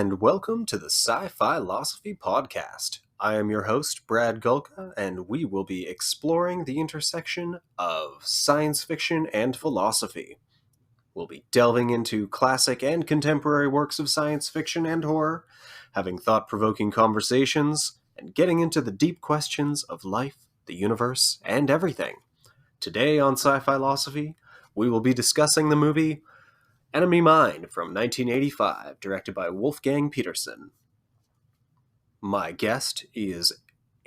and welcome to the Sci-Filosophy podcast. I am your host, Brad Gulka, and we will be exploring the intersection of science fiction and philosophy. We'll be delving into classic and contemporary works of science fiction and horror, having thought-provoking conversations, and getting into the deep questions of life, the universe, and everything. Today on Sci-Filosophy, we will be discussing the movie Enemy Mine from 1985, directed by Wolfgang Petersen. My guest is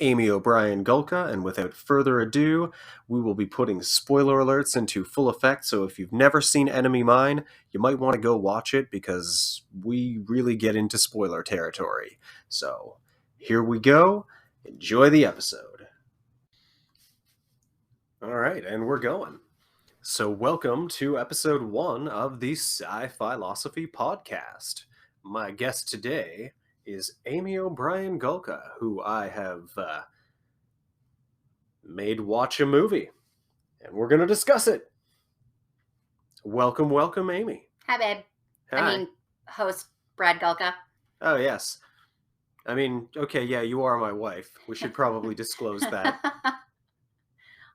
Amy O'Brien Gulka, and without further ado, we will be putting spoiler alerts into full effect, so if you've never seen Enemy Mine, you might want to go watch it because we really get into spoiler territory. So, here we go. Enjoy the episode. Alright, and we're going. So welcome to episode 1 of the Sci-Filosophy podcast. My guest today is Amy O'Brien Gulka, who I have made watch a movie, and we're going to discuss it. Welcome, Amy. Hi, babe. Hi. Host Brad Gulka. Oh, yes. Okay, yeah, you are my wife. We should probably disclose that.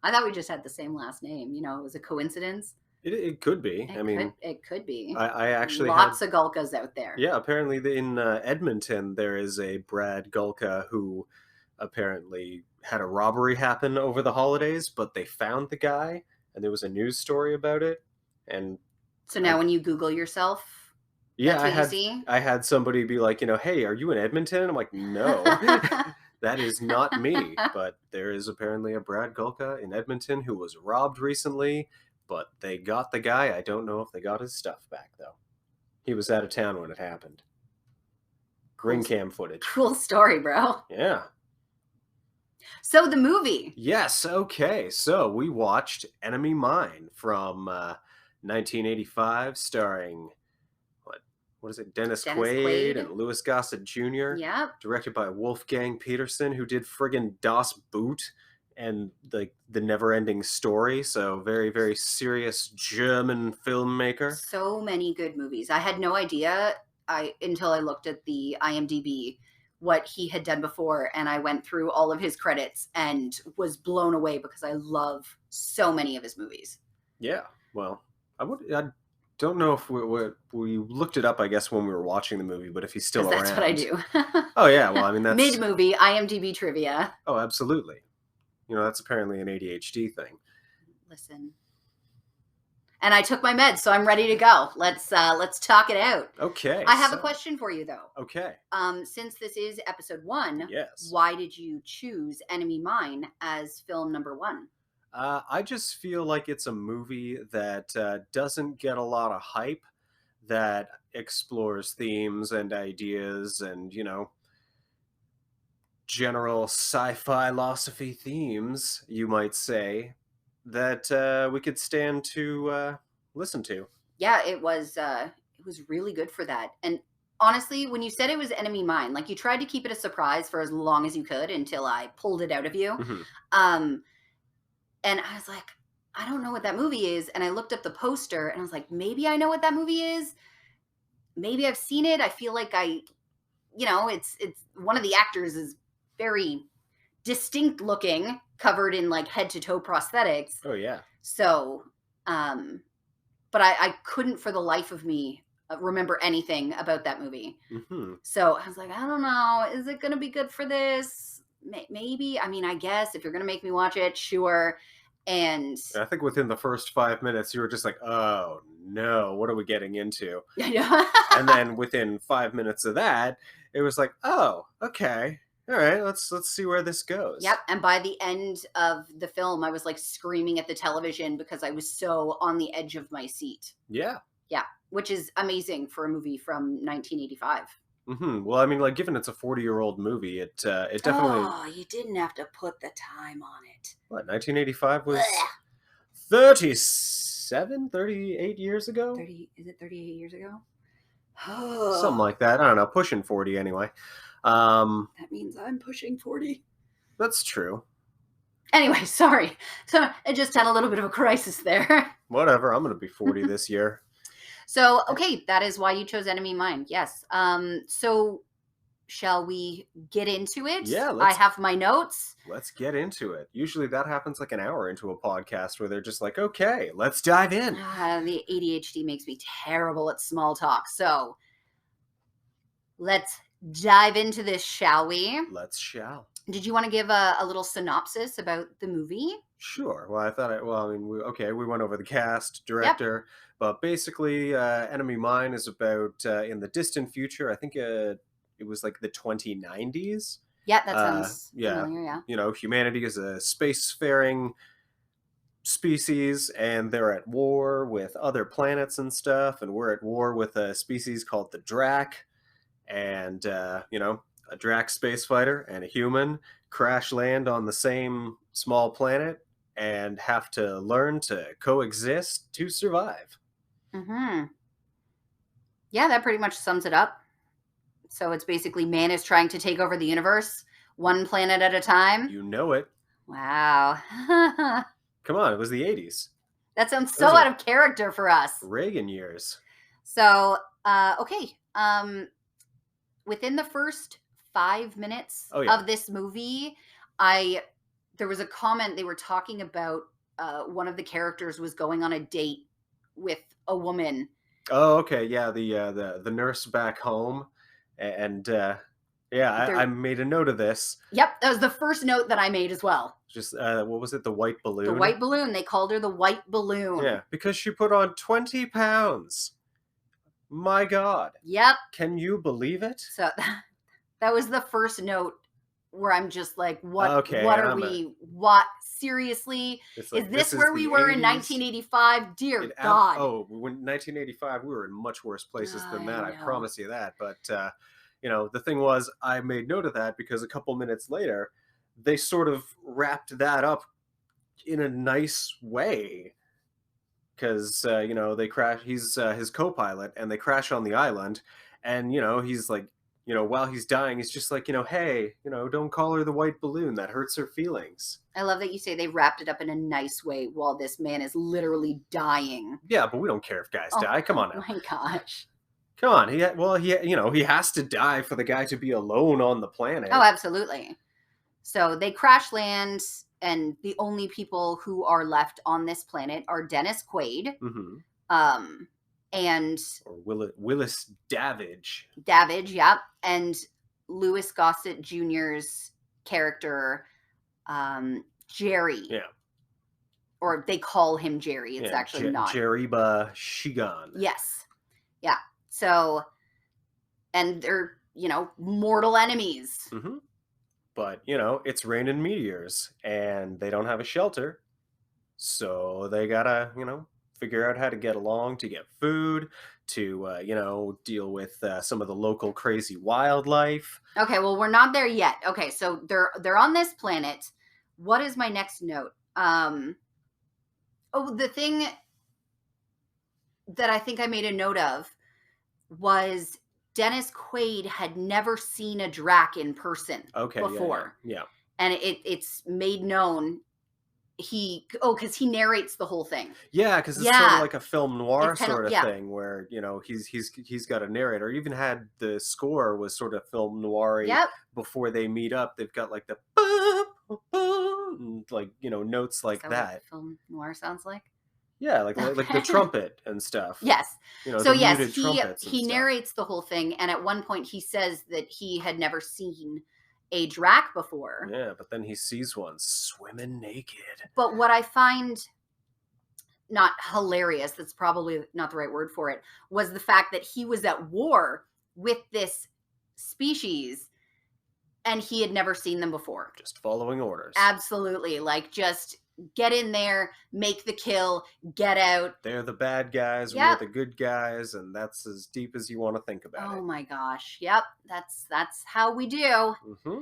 I thought we just had the same last name. You know, it was a coincidence. It could be. It could be. I actually lots of Gulkas out there. Yeah, apparently in Edmonton there is a Brad Gulka who apparently had a robbery happen over the holidays, but they found the guy, and there was a news story about it. And so now when you Google yourself, yeah, that's what you see? I had somebody be like, hey, are you in Edmonton? I'm like, no. That is not me, but there is apparently a Brad Gulka in Edmonton who was robbed recently, but they got the guy. I don't know if they got his stuff back, though. He was out of town when it happened. Ring cam footage. Cool story, bro. Yeah. So the movie. Yes, okay. So we watched Enemy Mine from 1985, starring... What is it? Dennis Quaid and Louis Gossett Jr. Yep. Directed by Wolfgang Petersen, who did friggin' Das Boot and the Never-Ending Story. So very, very serious German filmmaker. So many good movies. I had no idea until I looked at the IMDb what he had done before, and I went through all of his credits and was blown away because I love so many of his movies. Yeah. Well, I don't know if we looked it up, I guess, when we were watching the movie, but if he's still around. That's what I do. Oh, yeah. Well, that's... Mid-movie, IMDb trivia. Oh, absolutely. That's apparently an ADHD thing. Listen. And I took my meds, so I'm ready to go. Let's talk it out. Okay. I have a question for you, though. Okay. Since this is episode 1, yes. Why did you choose Enemy Mine as film number 1? I just feel like it's a movie that doesn't get a lot of hype, that explores themes and ideas and, general sci-filosophy themes, you might say, that we could stand to listen to. Yeah, it was really good for that. And honestly, when you said it was Enemy Mine, like you tried to keep it a surprise for as long as you could until I pulled it out of you. Mm-hmm. And I was like, I don't know what that movie is. And I looked up the poster and I was like, maybe I know what that movie is. Maybe I've seen it. I feel like it's one of the actors is very distinct looking, covered in like head to toe prosthetics. Oh, yeah. So, but I couldn't for the life of me remember anything about that movie. Mm-hmm. So I was like, I don't know. Is it going to be good for this? Maybe. I guess if you're going to make me watch it, sure. And I think within the first 5 minutes, you were just like, oh, no, what are we getting into? And then within 5 minutes of that, it was like, oh, okay. All right, let's see where this goes. Yep. And by the end of the film, I was like screaming at the television because I was so on the edge of my seat. Yeah. Yeah. Which is amazing for a movie from 1985. Mm-hmm. Well, given it's a 40-year-old movie, it definitely... Oh, you didn't have to put the time on it. What, 1985 was 38 years ago? Is it 38 years ago? Something like that. I don't know, pushing 40 anyway. That means I'm pushing 40. That's true. Anyway, sorry. So I just had a little bit of a crisis there. Whatever, I'm going to be 40 this year. So, okay, that is why you chose Enemy Mine. Yes. So shall we get into it? Yeah, I have my notes. let's get into it. Usually that happens like an hour into a podcast where they're just like, okay, let's dive in. The ADHD makes me terrible at small talk. So let's dive into this, shall we? Let's shall. Did you want to give a little synopsis about the movie? Sure. Well, I mean, we went over the cast, Yep. director, but basically, Enemy Mine is about in the distant future. I think it was like the 2090s. Yeah, that sounds Yeah, familiar. Yeah. humanity is a spacefaring species, and they're at war with other planets and stuff, and we're at war with a species called the Drac, and a Drac space fighter and a human crash land on the same small planet and have to learn to coexist to survive. Hmm. Yeah, that pretty much sums it up. So it's basically man is trying to take over the universe, one planet at a time. You know it. Wow. Come on, it was the 80s. That sounds so Those out are of character for us. Reagan years. So, okay. Within the first 5 minutes Oh, yeah. of this movie, there was a comment they were talking about. One of the characters was going on a date with a woman. Oh, okay. Yeah, the nurse back home, and yeah, I There, made a note of this. yep, that was the first note that I made as well. Just what was it? The white balloon. The white balloon. They called her the white balloon. Yeah, because she put on 20 pounds. My God. Yep. Can you believe it? So that was the first note where I'm just like, what? Okay, What are we? What? Seriously? It's Is like, this this is where we the were in 80s. 1985? Dear God. When 1985, we were in much worse places than that. I know. promise you that. But the thing was, I made note of that because a couple minutes later, they sort of wrapped that up in a nice way. Because they crash. He's his co-pilot, and they crash on the island, and he's like, while he's dying, he's just like, hey, don't call her the white balloon. That hurts her feelings. I love that you say they wrapped it up in a nice way while this man is literally dying. Yeah, but we don't care if guys die. Come on now. Oh my gosh. Come on. He has to die for the guy to be alone on the planet. Oh, absolutely. So they crash land, and the only people who are left on this planet are Dennis Quaid, Mm-hmm. and Or Willis Davidge. Davidge, yeah, and Louis Gossett Jr.'s character, Jerry. Yeah. Or they call him Jerry. It's Yeah, actually not. Jeriba Shigan. Yes. Yeah. So, and they're, mortal enemies. Mm-hmm. But, it's raining meteors, and they don't have a shelter. So they gotta, figure out how to get along to get food, to, deal with some of the local crazy wildlife. Okay, well, we're not there yet. Okay, so they're on this planet. What is my next note? The thing that I think I made a note of was Dennis Quaid had never seen a Drac in person before. Yeah. And it's made known because he narrates the whole thing. Yeah, because it's sort of like a film noir sort of thing where, he's got a narrator. Even had the score was sort of film noir before they meet up. They've got like the like, notes like that. What film noir sounds like? Yeah, like the trumpet and stuff. Yes. So yes, he narrates the whole thing, and at one point he says that he had never seen a Drac before. Yeah, but then he sees one swimming naked. But what I find not hilarious, that's probably not the right word for it, was the fact that he was at war with this species and he had never seen them before. Just following orders. Absolutely. Like, just get in there, make the kill, get out. They're the bad guys, we're the good guys, and that's as deep as you want to think about it. Oh my gosh. Yep. That's how we do. Mm-hmm.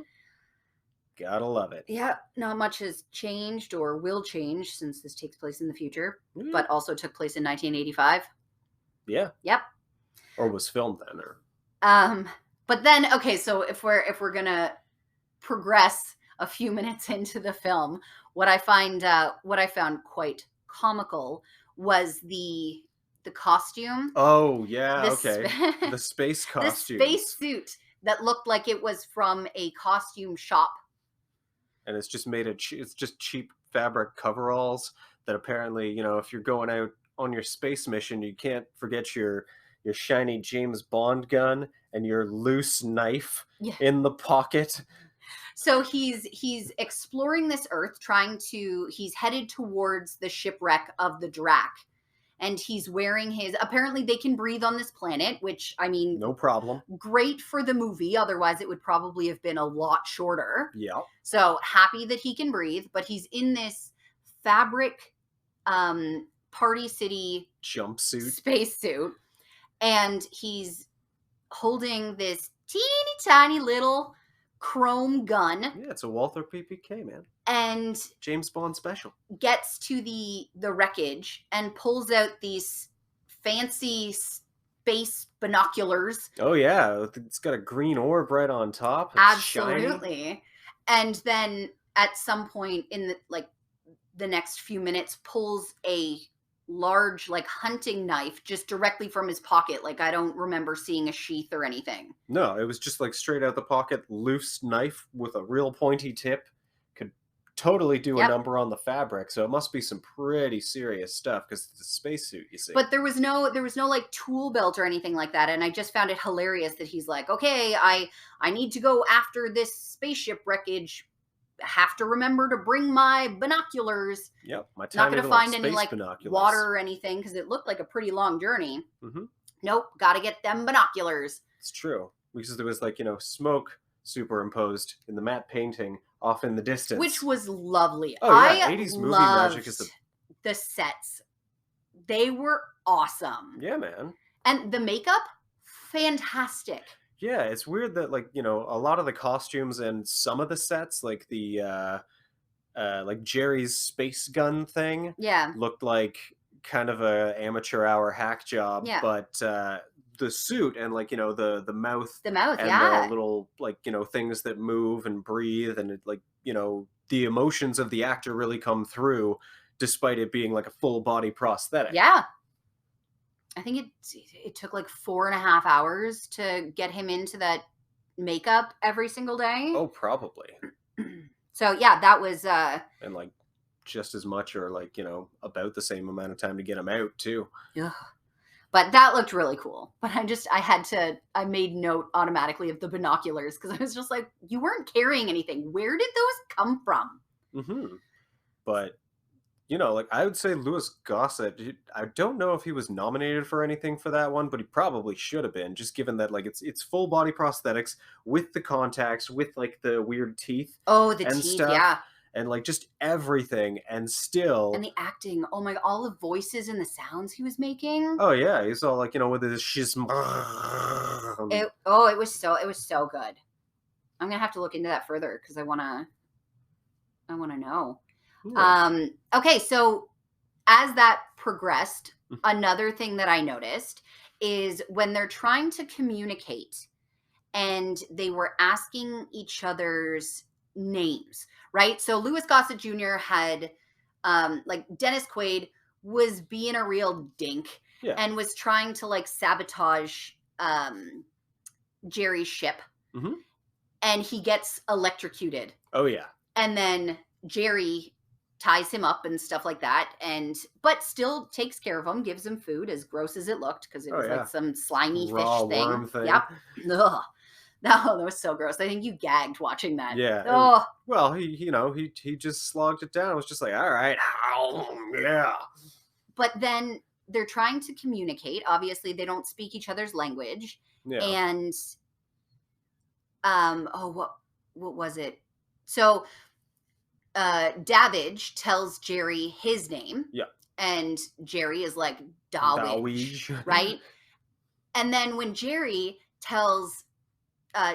Gotta love it. Yeah, not much has changed or will change since this takes place in the future, but also took place in 1985. Yeah. Yep. Or was filmed then, or. But then, okay, so if we're gonna progress a few minutes into the film, what I found quite comical was the the costume, Oh, yeah, the okay. sp- The space the space costumes. suit that looked like it was from a costume shop. And it's just made of it's just cheap fabric coveralls that apparently, if you're going out on your space mission, you can't forget your shiny James Bond gun and your loose knife Yeah. in the pocket. So he's exploring this Earth, he's headed towards the shipwreck of the Drac. And he's wearing apparently they can breathe on this planet, which, I mean, No problem. great for the movie. Otherwise, it would probably have been a lot shorter. Yeah. So happy that he can breathe, but he's in this fabric Party City Jumpsuit. spacesuit, and he's holding this teeny tiny little chrome gun, Yeah, it's a Walther PPK, man. and James Bond special. gets to the wreckage and pulls out these fancy space binoculars. Oh yeah, it's got a green orb right on top. It's shiny. Absolutely. And then at some point in the next few minutes pulls a large hunting knife just directly from his pocket. Like, I don't remember seeing a sheath or anything. No, it was just like straight out the pocket, loose knife with a real pointy tip. Could totally do a Yep. number on the fabric, so it must be some pretty serious stuff because it's a spacesuit, you see. But there was no like tool belt or anything like that, and I just found it hilarious that he's like, okay, I need to go after this spaceship wreckage. Have to remember to bring my binoculars. Yep, my Not tiny going to little find any space binoculars. water or anything because it looked like a pretty long journey. Mm-hmm. Nope, got to get them binoculars. It's true because there was smoke superimposed in the matte painting off in the distance, Which was lovely. Oh yeah, 80s movie magic is the sets. They were awesome. Yeah, man. And the makeup, fantastic. Yeah, it's weird that a lot of the costumes and some of the sets, like the like Jerry's space gun thing, Yeah, looked like kind of a amateur hour hack job. Yeah. But the suit and the mouth the mouth, and yeah. the little things that move and breathe and the emotions of the actor really come through, despite it being like a full body prosthetic. Yeah. I think it took like 4.5 hours to get him into that makeup every single day. Oh, probably. So yeah, that was And just as much or about the same amount of time to get him out too. ugh. But that looked really cool. But I made note automatically of the binoculars because I was just like, you weren't carrying anything. Where did those come from? Mm-hmm. But I would say Louis Gossett, I don't know if he was nominated for anything for that one, but he probably should have been, just given that it's full body prosthetics with the contacts, with the weird teeth. Oh, the and teeth, stuff, yeah. And just everything, and still. And the acting, oh my, all the voices and the sounds he was making. Oh yeah, he's all with his schism. It was so good. I'm gonna have to look into that further because I wanna know. Yeah. Okay, so as that progressed, another thing that I noticed is when they're trying to communicate and they were asking each other's names, right? So Louis Gossett Jr. had, Dennis Quaid was being a real dink and was trying to sabotage Jerry's ship. Mm-hmm. And he gets electrocuted. Oh yeah. And then Jerry ties him up and stuff like that, but still takes care of him, gives him food, as gross as it looked, because it was like some slimy raw fish thing. Worm thing. Yep. Ugh. No, that was so gross. I think you gagged watching that. Yeah. Oh. Well, he just slogged it down. It was just like, all right, yeah. But then they're trying to communicate. Obviously, they don't speak each other's language. Yeah. And what was it? So Davidge tells Jerry his name. Yeah. And Jerry is like, Dawidge, right? And then when Jerry tells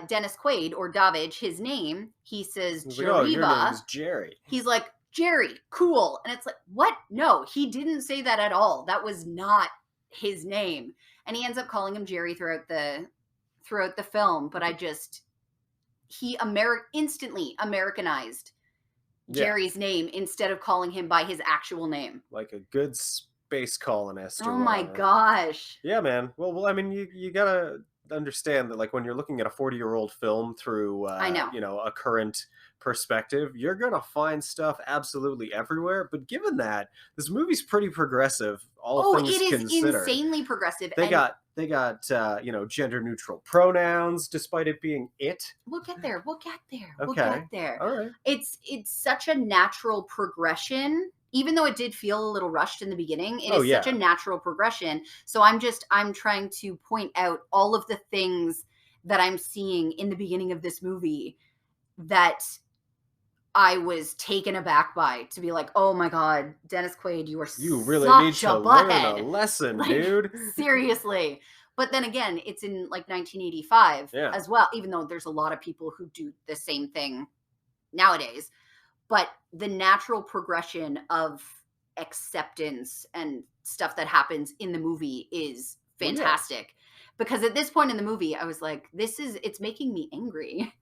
Dennis Quaid or Davidge his name, he says Jariba. Like, oh, your name is Jerry. He's like, Jerry, cool. And it's like, what? No, he didn't say that at all. That was not his name. And he ends up calling him Jerry throughout the film. But he instantly Americanized Jerry's name instead of calling him by his actual name. Like a good base colonist or Oh my whatever. gosh. Yeah, man. Well, I mean, you gotta understand that, like, when you're looking at a 40-year-old film through, I know. a current perspective, you're gonna find stuff absolutely everywhere. But given that this movie's pretty progressive, all Oh, things it is considered, insanely progressive, they and got gender neutral pronouns, despite it being it. we'll get there. We'll get there. We'll get Okay, there. all right. It's such a natural progression. Even though it did feel a little rushed in the beginning, it Oh is such a yeah, natural progression. So I'm trying to point out all of the things that I'm seeing in the beginning of this movie that I was taken aback by, to be like, "Oh my god, Dennis Quaid, you are you really need such to a learn a butthead." lesson, Like, dude. seriously. But then again, it's in like 1985 Yeah. as well, even though there's a lot of people who do the same thing nowadays. But the natural progression of acceptance and stuff that happens in the movie is Well, yeah. fantastic. Because at this point in the movie, I was like, it's making me angry.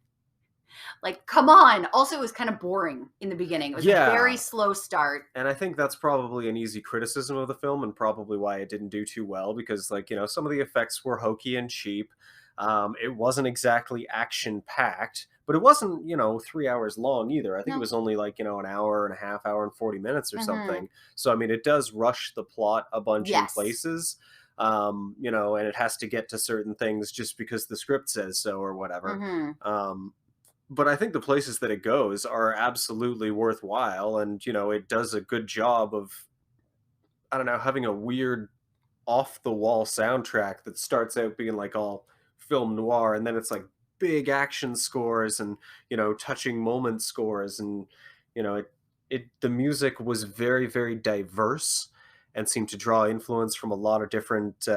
Like, come on. Also, it was kind of boring in the beginning. It was a very Yeah. slow start. And I think that's probably an easy criticism of the film, and probably why it didn't do too well, because, like, some of the effects were hokey and cheap. It wasn't exactly action packed, but it wasn't 3 hours long either. I think it No. was only like an hour and a half, hour and 40 minutes or Hmm. something. So I mean, it does rush the plot a bunch in Yes. places. And it has to get to certain things just because the script says so or whatever. Hmm. Um, but I think the places that it goes are absolutely worthwhile, and it does a good job of, I don't know, having a weird off the wall soundtrack that starts out being like all film noir, and then it's like big action scores and touching moment scores, and the music was very, very diverse and seemed to draw influence from a lot of different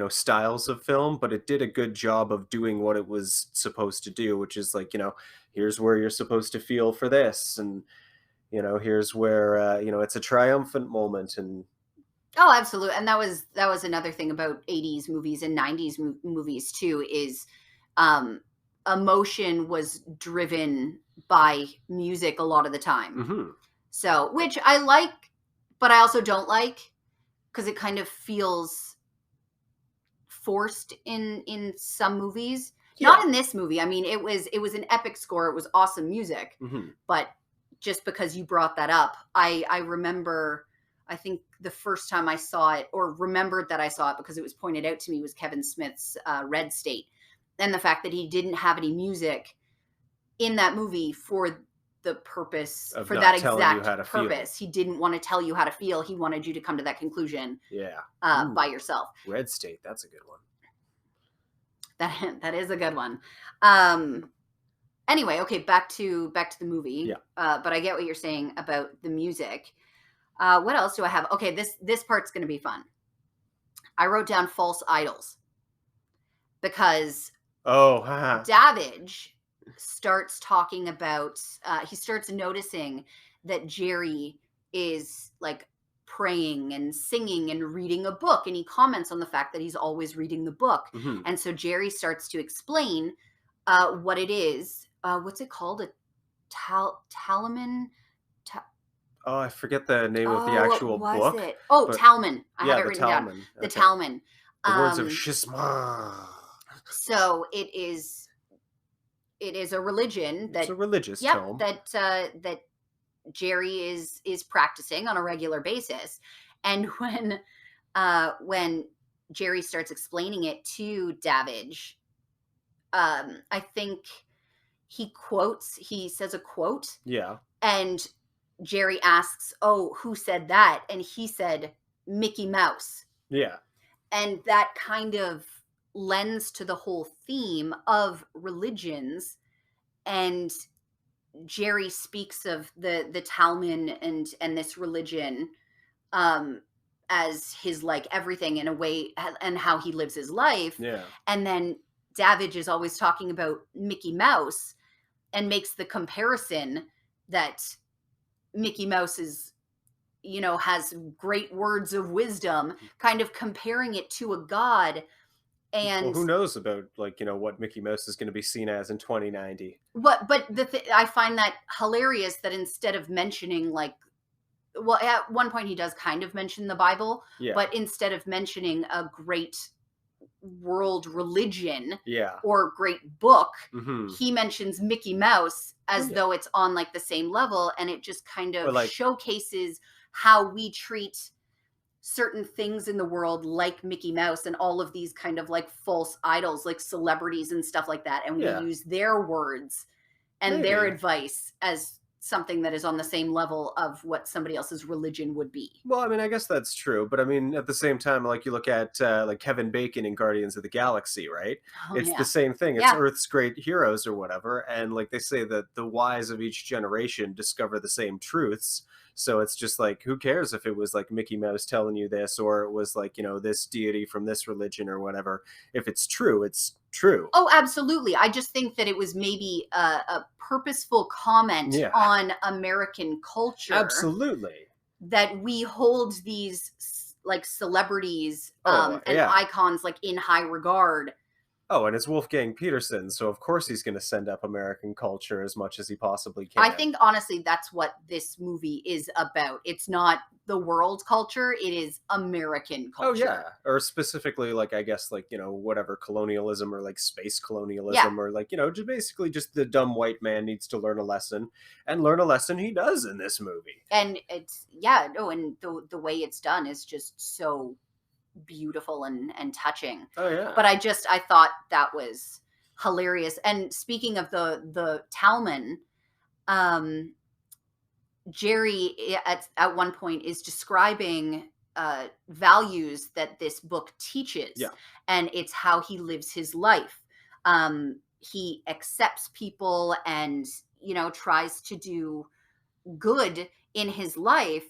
styles of film, but it did a good job of doing what it was supposed to do, which is like, here's where you're supposed to feel for this, and here's where it's a triumphant moment. And Oh, absolutely. And that was another thing about 80s movies and 90s movies too, is um emotion was driven by music a lot of the time. mhm. So, which I like, but I also don't like, because it kind of feels forced in some movies. Not Yeah. in this movie. I mean, it was an epic score. It was awesome music. Mhm. But just because you brought that up, I remember, I think the first time I saw it, or remembered that I saw it because it was pointed out to me, was Kevin Smith's Red State, and the fact that he didn't have any music in that movie Of for not that telling you exact how to feel. purpose. He didn't want to tell you how to feel. He wanted you to come to that conclusion Yeah. by Ooh, yourself. Red State, that's a good one. That is a good one. Um, anyway, okay, back to the movie. Yeah. But I get what you're saying about the music. What else do I have? Okay, this part's going to be fun. I wrote down false idols because Oh, haha. Davidge starts talking about, he starts noticing that Jerry is like praying and singing and reading a book, and he comments on the fact that he's always reading the book. Mhm. And so Jerry starts to explain what it is. What's it called? A talisman? Ta- Oh, I forget the name of the oh, what actual was book, it? Oh, but Talman. I have yeah, it the written down. Talman. The Okay. Talman. The words of Um, Shisma. so it is a religion It's that, a religious yep, tome. that Jerry is practicing on a regular basis. And when Jerry starts explaining it to Davidge, I think he says a quote, Yeah. and Jerry asks, "Oh, who said that?" And he said, "Mickey Mouse." Yeah. And that kind of lends to the whole theme of religions. And Jerry speaks of the Talmud and this religion, um as his like everything, in a way, and how he lives his life. Yeah. And then Davidge is always talking about Mickey Mouse, and makes the comparison that Mickey Mouse has great words of wisdom, kind of comparing it to a god. Well, And who knows about, like, what Mickey Mouse is going to be seen as in 2090? but I find that hilarious, that instead of mentioning like well, at one point he does kind of mention the Bible, Yeah. but instead of mentioning a great world religion Yeah. or great book, Hmm. he mentions Mickey Mouse Oh, as yeah. though it's on like the same level, and it just kind Or of like, showcases how we treat certain things in the world like Mickey Mouse and all of these kind of like false idols like celebrities and stuff like that, and we yeah, use their words and their maybe. advice as something that is on the same level of what somebody else's religion would be. Well, I mean, I guess that's true, but I mean, at the same time, like you look at like Kevin Bacon in Guardians of the Galaxy, right? Oh It's the yeah. same thing. It's Yeah. Earth's great heroes or whatever, and like they say that the wise of each generation discover the same truths. So it's just like, who cares if it was like Mickey Mouse telling you this, or it was like, this deity from this religion or whatever. If it's true, it's true. Oh, absolutely. I just think that it was maybe a purposeful comment Yeah, on American culture absolutely. that we hold these like celebrities Oh, and yeah. icons like in high regard. Oh, and it's Wolfgang Peterson, so of course he's going to send up American culture as much as he possibly I can. think honestly that's what this movie is about. It's not the world culture, it is American Oh yeah, culture. or specifically like I guess like whatever colonialism or like space Yeah. colonialism or like just basically just the dumb white man needs to learn a lesson and learn a lesson he does in this movie. And it's yeah, no, and the way it's done is just so beautiful and touching. Oh yeah, But I thought that was hilarious. And speaking of the Talman, um, Jerry at one point is describing values that this book teaches, yeah, and it's how he lives his life. He accepts people and tries to do good in his life.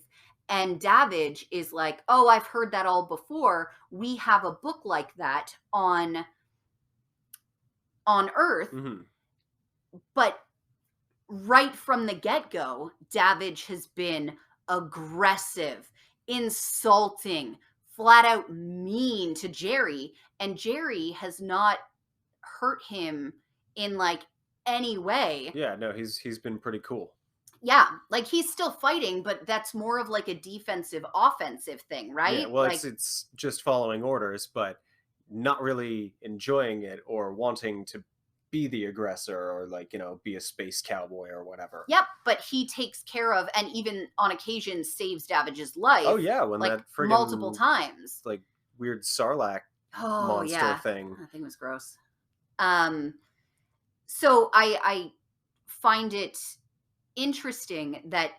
And Davidge is like, "Oh, I've heard that all before. We have a book like that on Earth." hmm But right from the get-go, Davidge has been aggressive, insulting, flat out mean to Jerry, and Jerry has not hurt him in like any way. yeah. No, he's been pretty cool. Yeah, like he's still fighting, but that's more of like a defensive offensive thing, Yeah, right? well, Like, it's just following orders, but not really enjoying it or wanting to be the aggressor or like be a space cowboy or whatever. yep, but he takes care of and even on occasion saves Davidge's Oh life yeah, when like that multiple friggin' times. like weird Sarlacc Oh monster yeah, thing. that thing was gross. Um, so I find it interesting that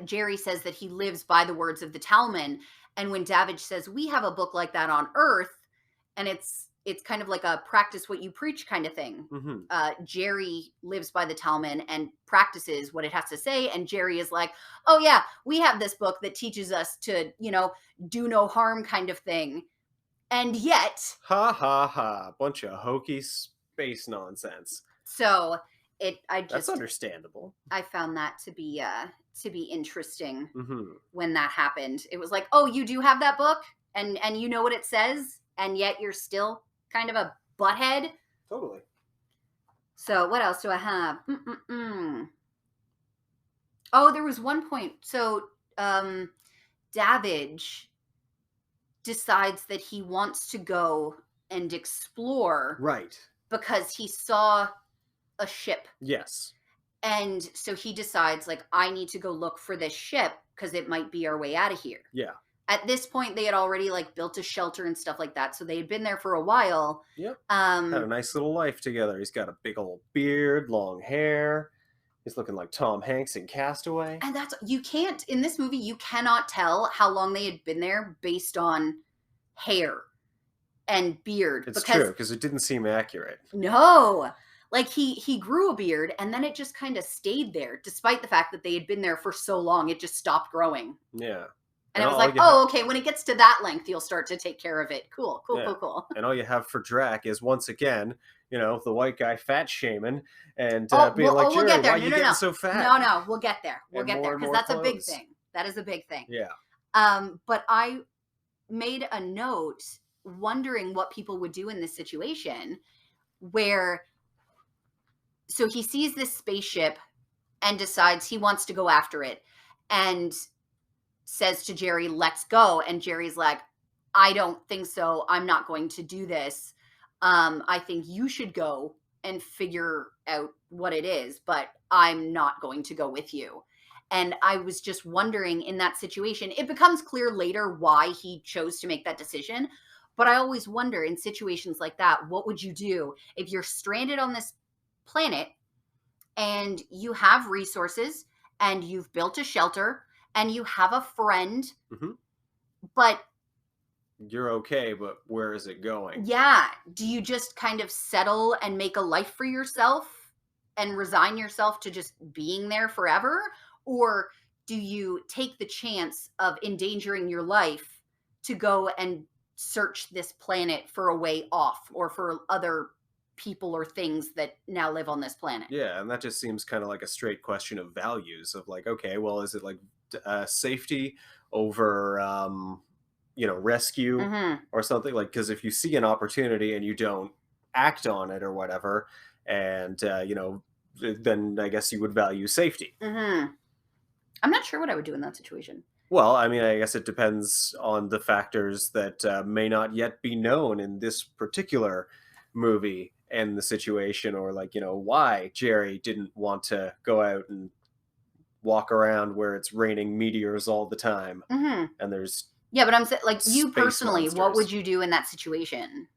Jerry says that he lives by the words of the Talmud, and when Davidge says we have a book like that on Earth, and it's kind of like a practice what you preach kind of thing. Hmm. Jerry lives by the Talmud and practices what it has to say, and Jerry is like, "Oh yeah, we have this book that teaches us to, do no harm kind of thing." And yet, Ha ha ha! Bunch of hokey space nonsense. so That's understandable. I found that to be interesting Hmm. when that happened. It was like, "Oh, you do have that book and you know what it says and yet you're still kind of a butthead." Totally. So, what else do I have? Mm-mm-mm. Oh, there was one point. So, Davidge decides that he wants to go and explore Right. because he saw a ship. Yes. And so he decides, like, I need to go look for this ship because it might be our way out of here. Yeah. At this point, they had already like built a shelter and stuff like that. So they had been there for a while. Yep. Had a nice little life together. He's got a big old beard, long hair. He's looking like Tom Hanks in Castaway. And that's, you can't, in this movie, you cannot tell how long they had been there based on hair and beard. It's Because true because it didn't seem accurate. no, like he grew a beard and then it just kind of stayed there, despite the fact that they had been there for so long, it just stopped growing. Yeah. And And I was all like, you oh, okay, when it gets to that length, you'll start to take care of it. Cool, cool, Yeah. cool, cool. And all you have for Drac is once again, the white guy fat shaming and being Well, like, we'll Jerry, get there. why No, you no, getting no. so fat? No, we'll get there. We'll And get more there and because more that's a big clothes. thing. That is a big thing. Yeah. But I made a note wondering what people would do in this situation where so he sees this spaceship and decides he wants to go after it. And says to Jerry, let's go. And Jerry's like, I don't think so. I'm not going to do this. I think you should go and figure out what it is, but I'm not going to go with you. And I was just wondering in that situation, it becomes clear later why he chose to make that decision. But I always wonder in situations like that, what would you do if you're stranded on this planet and you have resources and you've built a shelter and you have a friend, Hmm. but You're okay, but where is it going? yeah, do you just kind of settle and make a life for yourself and resign yourself to just being there forever? Or do you take the chance of endangering your life to go and search this planet for a way off or for other people or things that now live on this planet? Yeah, and that just seems kind of like a straight question of values of like, okay, well, is it like safety over, rescue Mhm. or something? Like, because if you see an opportunity and you don't act on it or whatever, and then I guess you would value safety. Mhm. I'm not sure what I would do in that situation. Well, I mean, I guess it depends on the factors that may not yet be known in this particular movie and the situation, or like, why Jerry didn't want to go out and walk around where it's raining meteors all the time Mhm. and there's Yeah, but I'm saying, like, you space personally, what would monsters. you do in that situation?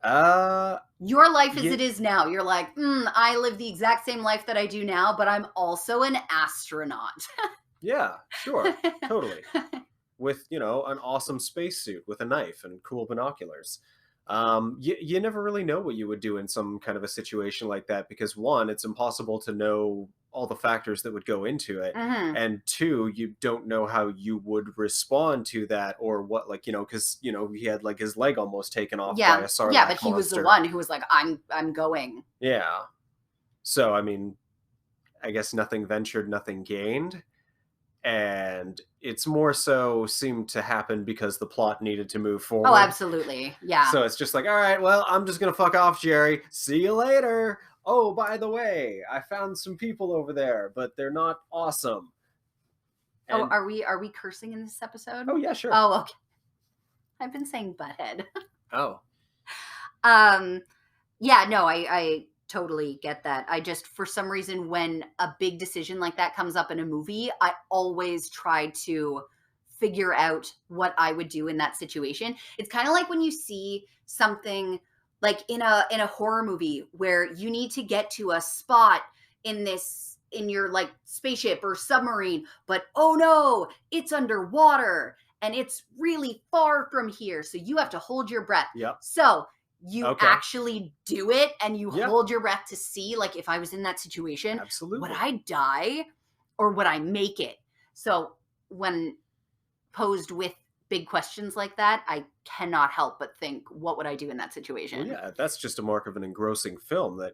Uh, Your life as yeah, it is now, you're like, I live the exact same life that I do now, but I'm also an astronaut. yeah, sure, totally. With an awesome spacesuit with a knife and cool binoculars. You never really know what you would do in some kind of a situation like that because one, it's impossible to know all the factors that would go into it, Mhm. and two, you don't know how you would respond to that or what, like, because he had like his leg almost taken off by Yeah. a Yeah, sarlacc but he was the monster. one who was like, I'm going. Yeah, so I mean, I guess nothing ventured, nothing gained, and it's more so seemed to happen because the plot needed to move Oh, forward. absolutely. Yeah. So it's just like, all right, well, I'm just gonna fuck off, Jerry. See you later. Oh, by the way, I found some people over there, but they're not awesome. Oh, And are we cursing in this episode? oh yeah, sure. Oh, okay. I've been saying butthead. Oh um Yeah, no, I totally get that. I just for some reason when a big decision like that comes up in a movie, I always try to figure out what I would do in that situation. It's kind of like when you see something like in a horror movie where you need to get to a spot in your like spaceship or submarine, but oh no, it's underwater and it's really far from here, so you have to hold your breath. yep. So you Okay. actually do it and you Yeah. hold your breath to see, like, if I was in that situation, would Absolutely. I die or would I make it? So when posed with big questions like that, I cannot help but think, what would I do in that Well, situation? yeah, that's just a mark of an engrossing film that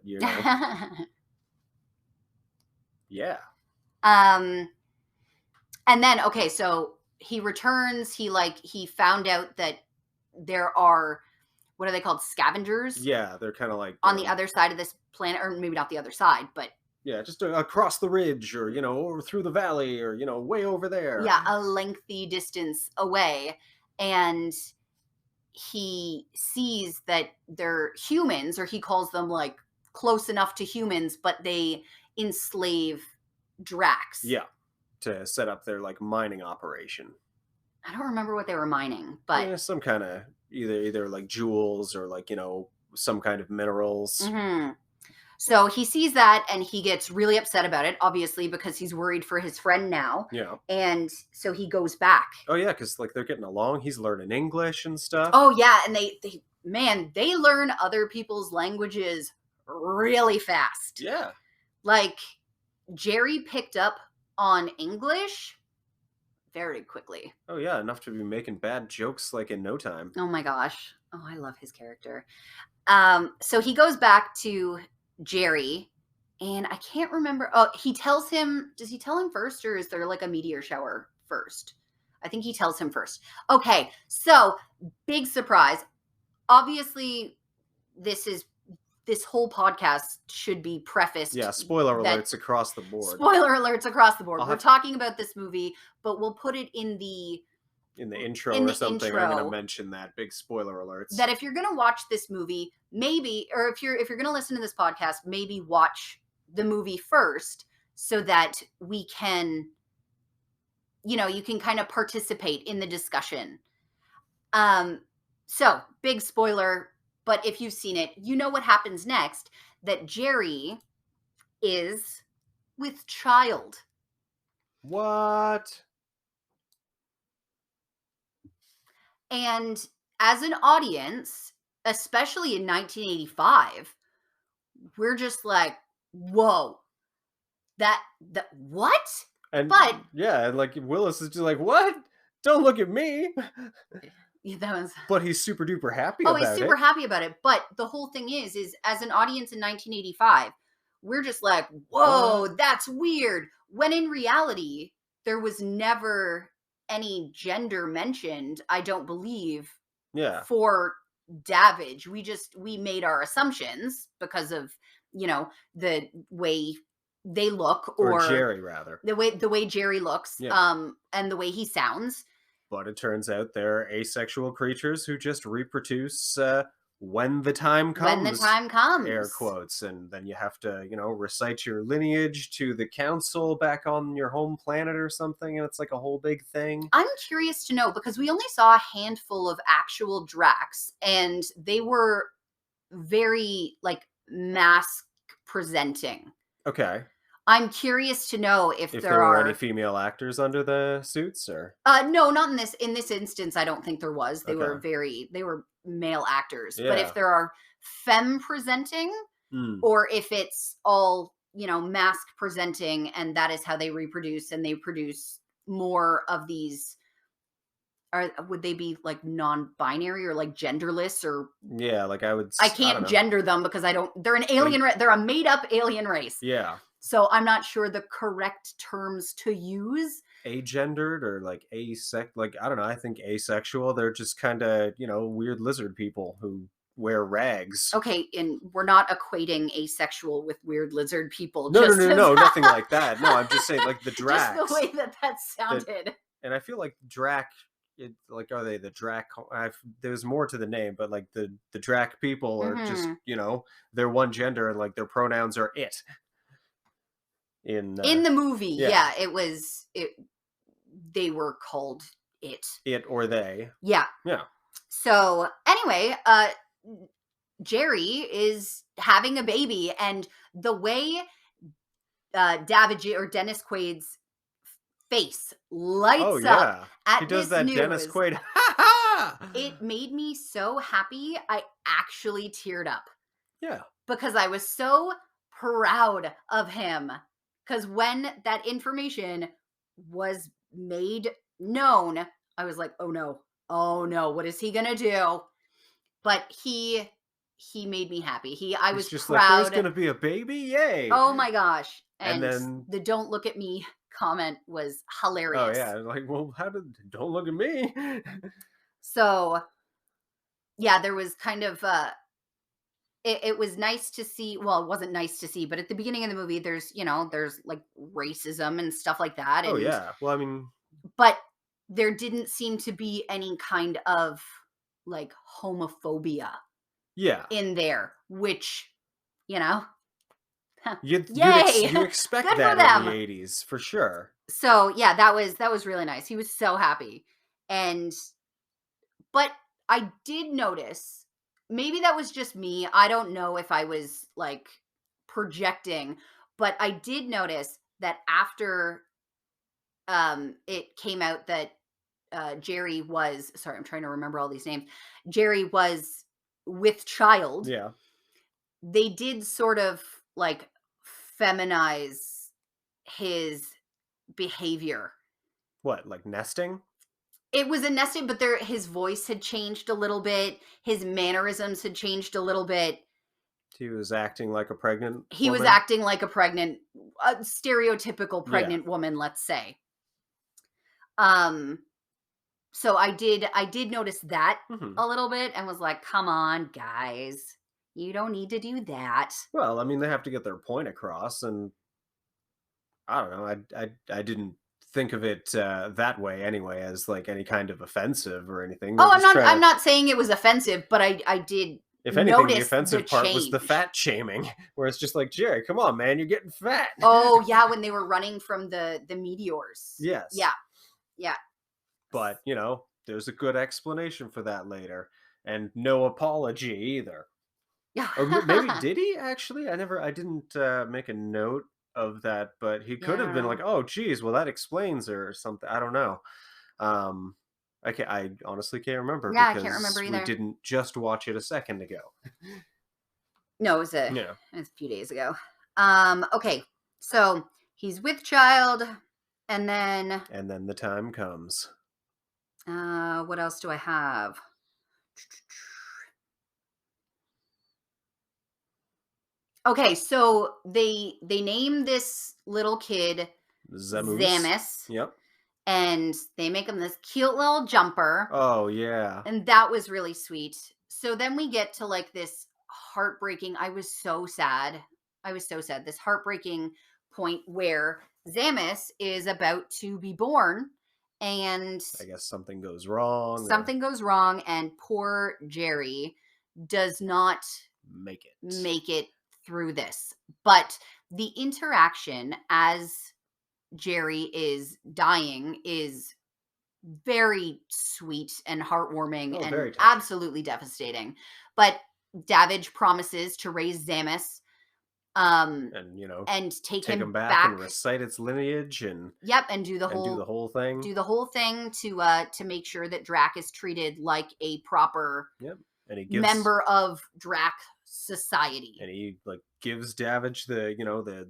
yeah. um and then okay, so he returns, he found out that there are, what are they called, scavengers Yeah, they're kind of like on the other side of this planet, or maybe not the other side, but yeah, just across the ridge or or through the valley or way over there. yeah, a lengthy distance away. And he sees that they're humans, or he calls them like close enough to humans, but they enslave Drax. Yeah, to set up their like mining operation. I don't remember what they were mining, but Some kind of either like jewels or like some kind of minerals. mhm. So he sees that and he gets really upset about it, obviously, because he's worried for his friend now. Yeah. And so he goes back. Oh yeah, because like they're getting along. He's learning English and stuff. Oh yeah, and they man, they learn other people's languages really fast. Yeah. Like Jerry picked up on English very quickly. Oh yeah, enough to be making bad jokes like in no time. Oh my gosh. Oh, I love his character. So he goes back to Jerry, and I can't remember. Oh, he tells him, does he tell him first, or is there like a meteor shower first? I think he tells him first. Okay, so big surprise. Obviously, this is this whole podcast should be prefaced Yeah, spoiler that alerts across the board. spoiler alerts across the board. I'll We're have talking about this movie, but we'll put it in the intro in or the something. I'm going to intro mention that big spoiler alerts. that if you're going to watch this movie, maybe, or if you're going to listen to this podcast, maybe watch the movie first so that we can, you can kind of participate in the discussion. So big spoiler, but if you've seen it, you know what happens next, that Jerry is with child. What? And as an audience, especially in 1985, we're just like, whoa, that what? And But yeah, and like Willis is just like, what? Don't look at me. that was But he's super duper happy oh, he's about super it. happy about it. But the whole thing is as an audience in 1985, we're just like, whoa, What? that's weird. When in reality, there was never any gender mentioned, I don't believe, Yeah. for Davidge. We made our assumptions because of, the way they look, Or or Jerry, rather. the way Jerry looks, Yeah. and the way he sounds. But it turns out they're asexual creatures who just reproduce when the time When the comes, time air comes. quotes. And then you have to, recite your lineage to the council back on your home planet or something. And it's like a whole big thing. I'm curious to know, because we only saw a handful of actual Dracs, and they were very like mask presenting. Okay. I'm curious to know if If there there were any are. female actors under the suits, or No, not in this instance. I don't think there was. okay. They were male actors. But if Yeah. there are femme presenting, Hmm. or if it's all, mask presenting, and that is how they reproduce, and they produce more of these. Would they be like non-binary or like genderless, or Yeah, like I I don't can't know. gender them because I don't. They're an alien. They're a made-up alien race. Yeah. So I'm not sure the correct terms to use. Agendered or like like I don't know, I think asexual. They're just kind of, weird lizard people who wear rags. Okay, and we're not equating asexual with weird lizard people. No, no, Just no, as no, nothing like that. No, I'm just saying like the just the Dracs. way that That sounded. and I feel like Drac like are they the Drac there's more to the name, but like the Drac people are just, Hmm. they're one gender and like their pronouns are it in In the movie, yeah, yeah, it was it. They were called it. it or they. Yeah. Yeah. So anyway, Jerry is having a baby, and the way David or Dennis Quaid's face Oh lights up yeah. He at does this that Dennis news, Quaid. Ha ha. it made me so happy. I actually teared up Yeah. because I was so proud of him. Because when that information was made known, I was like, oh no, what is he gonna do? But he made me happy. I He's was just like, there's proud. gonna be a baby, yay! Oh my gosh. And And then, the "don't look at me" comment was oh hilarious. yeah, like, well, don't look at me. So, yeah, there was kind of it was nice to see. Well, it wasn't nice to see, but at the beginning of the movie there's like racism and stuff like that, Oh and yeah, well, I mean, but there didn't seem to be any kind of like homophobia yeah, in there, which, you know, you yay, expect good for that in the them. '80s for sure. So yeah, that was really nice. He was so happy. And but I did notice, maybe that was just me. I don't know if I was like projecting, but I did notice that after it came out that Jerry was, sorry, I'm trying to remember all these names. Jerry was with child. Yeah, They did sort of like feminize his behavior. what, like nesting? It was a nesting, but his voice had changed a little bit. His mannerisms had changed a little bit. He was acting like a pregnant He was woman. acting like a stereotypical Yeah. pregnant woman, let's say. Um, so I did notice that Hmm. a little bit, and was like, come on, guys. You don't need to do that. Well, I mean, they have to get their point across, and I don't know. I didn't think of it that way anyway, as like any kind of offensive or anything. They're Oh, just trying I'm to. not saying it was offensive, but I did If anything, the notice the offensive part was the change. fat shaming, where it's just like, Jerry, come on, man, you're getting fat. Oh, yeah, when they were running from the meteors. Yes, Yeah, yeah. but there's a good explanation for that later, and no apology either. Or maybe Yeah. did he actually? I didn't make a note of that, but he Yeah, could I have don't been like, know. "Oh, geez, well that explains," or something. I don't know. Um, I honestly can't remember Yeah, I can't remember because we either. didn't just watch it a second ago. No, Yeah, it was a few days ago. Okay. So, he's with child, and then and then the time comes. what else do I have? Okay, so they name this little kid Zamus. Zamus, Yep. and they make him this cute little jumper, Oh yeah. and that was really sweet. So then we get to like this heartbreaking. I was so sad. I was so sad. This heartbreaking point where Zamus is about to be born, and I guess something goes wrong or something goes wrong, and poor Jerry does not make it. make it through this. But the interaction as Jerry is dying is very sweet and heartwarming Oh, and very touching. absolutely devastating. But Davidge promises to raise Zamus, um, And and take take him him back and back. recite its lineage Yep, and do the whole thing. do the whole thing to make sure that Drac is treated like a proper Yep. And he gives member of Drac society. and he like gives Davidge the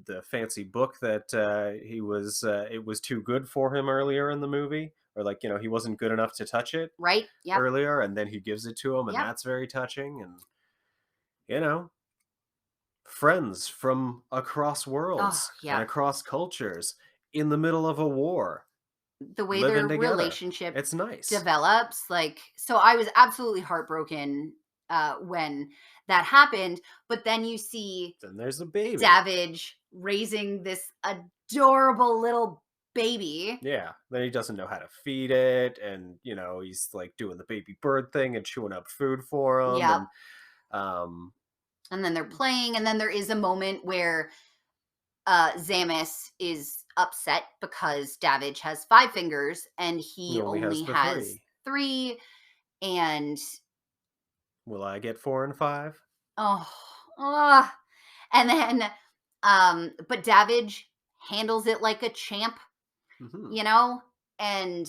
the fancy book that he was it was too good for him earlier in the movie, or like he wasn't good enough to touch it Right? Yep. earlier, and then he gives it to him, and Yep. that's very touching. And you know friends from across Oh, worlds and yeah. across cultures in the middle of a war The way living their together. relationship It's nice. develops, like, so I was absolutely heartbroken when that happened, but then you see Then there's a baby. Davidge raising this adorable little baby. Yeah, then he doesn't know how to feed it, and he's like doing the baby bird thing and chewing up food for him, Yep. and um And then they're playing, and then there is a moment where Zamus is upset because Davidge has 5 fingers and he he only has only the has 3. 3. And Will I get 4 and 5? oh, ah, and then but Davidge handles it like a champ, Hmm. you know? And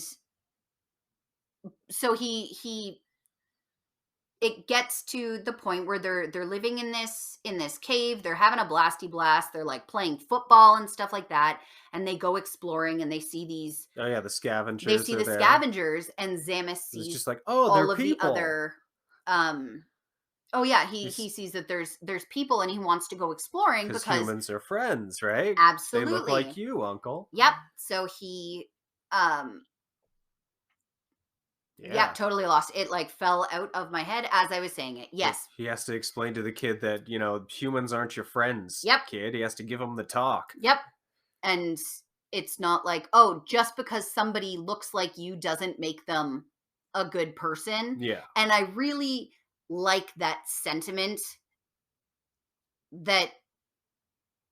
so he it gets to the point where they're living in this cave, they're having a blasty blast, they're like playing football and stuff like that, and they go exploring and Oh yeah, the they scavengers see are the there. scavengers, and Zamus It's just sees like, oh, they're all of the people. other um oh yeah, he These sees that there's people, and he wants to go exploring because because humans are friends, right? They look like absolutely. you, Uncle. Yep. So he yeah, Yeah. totally lost. It like fell out of my head as I was saying it. Like Yes. he has to explain to the kid that humans aren't your friends, Yep. kid. He has to give him the talk. Yep. And it's not like, oh, just because somebody looks like you doesn't make them a good person. Yeah. And I really like that sentiment that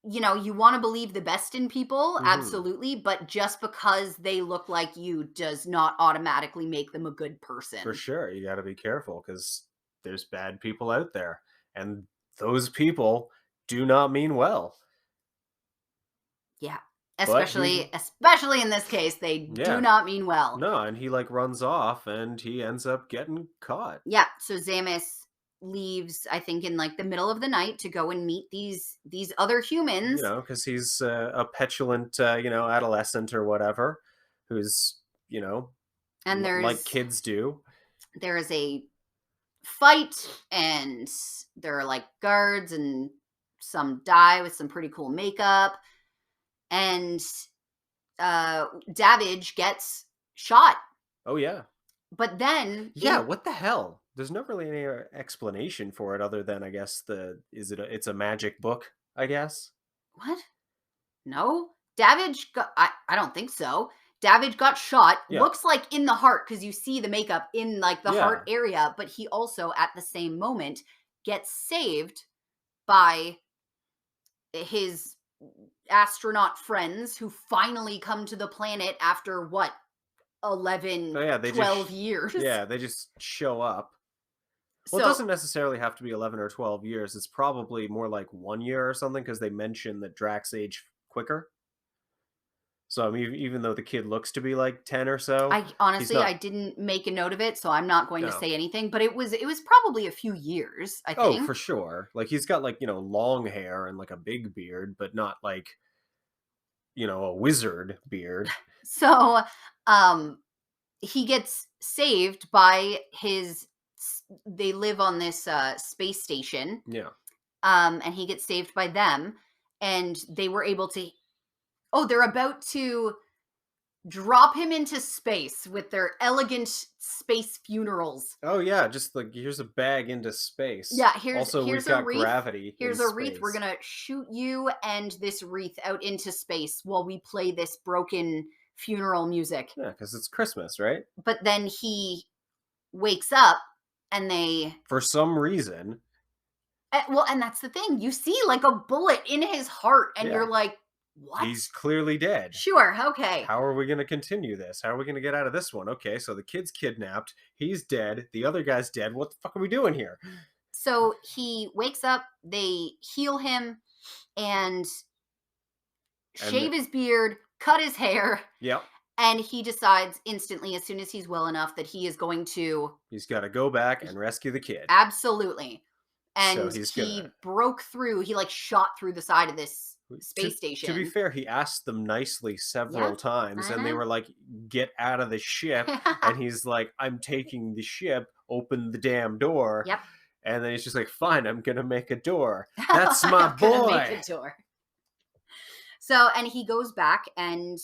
you want to believe the best in people, Hmm. absolutely, but just because they look like you does not automatically make them a good For person. sure, you got to be careful because there's bad people out there, and those people do not mean well. Yeah. But Especially in this case, they do yeah, not mean well. no, and he like runs off, and he ends up getting caught. Yeah, so Zamus leaves, I think, in like the middle of the night to go and meet these other humans. Because he's a petulant, adolescent or whatever, who's And like kids do. there is a fight, and there are like guards, and some die with some pretty cool makeup, and Davidge gets shot. Oh yeah, But then yeah. in What the hell? There's not really any explanation for it other than, I guess, it's a magic book, I guess. What? No? Davidge got I don't think so. Davidge got shot, Yeah. looks like in the heart because you see the makeup in, like, the heart Yeah. area, but he also, at the same moment, gets saved by his astronaut friends who finally come to the planet after what, Oh 11, yeah, 12 years. they just show up. Well, it So doesn't necessarily have to be 11 or 12 years. It's probably more like 1 year or something because they mention that Drax age quicker. So I mean, even though the kid looks to be like 10 or so, I he's honestly, I not. didn't make a note of it, so I'm not going to No. say anything, but it was probably a few years, I Oh, think. for sure. Like he's got like, long hair and like a big beard, but not like, a wizard beard. So, um, he gets saved by they live on this, space station, Yeah. and he gets saved by them, and they were able to they're about to drop him into space with their elegant space funerals. Oh yeah, just like here's a bag into space. Yeah, Also, we've here's a got wreath. gravity in Here's a wreath. We're space. gonna shoot you and this wreath out into space while we play this broken funeral music. Yeah, because it's Christmas, right? But then he wakes up and they For some reason, well, and that's the thing. You see like a bullet in his heart, and yeah, you're like, what? he's clearly dead. Sure, okay. How are we going to continue this? How are we going to get out of this one? Okay, so the kid's kidnapped. He's dead. The other guy's dead. What the fuck are we doing here? So he wakes up, they heal him and And shave his beard, cut his hair, yep, and he decides instantly, as soon as he's well enough, that he is going to he's got to go back and rescue the kid. absolutely. So And he's gonna. he broke through, he like shot through the side of this To space to be station. fair, he asked them nicely Yeah, several times, I and they know. were like, "Get out of the ship!" And he's like, "I'm taking the ship. Open the damn door." Yep. And then he's just like, "Fine, I'm gonna make a door. That's my I'm gonna make a boy." door. So, and he goes back and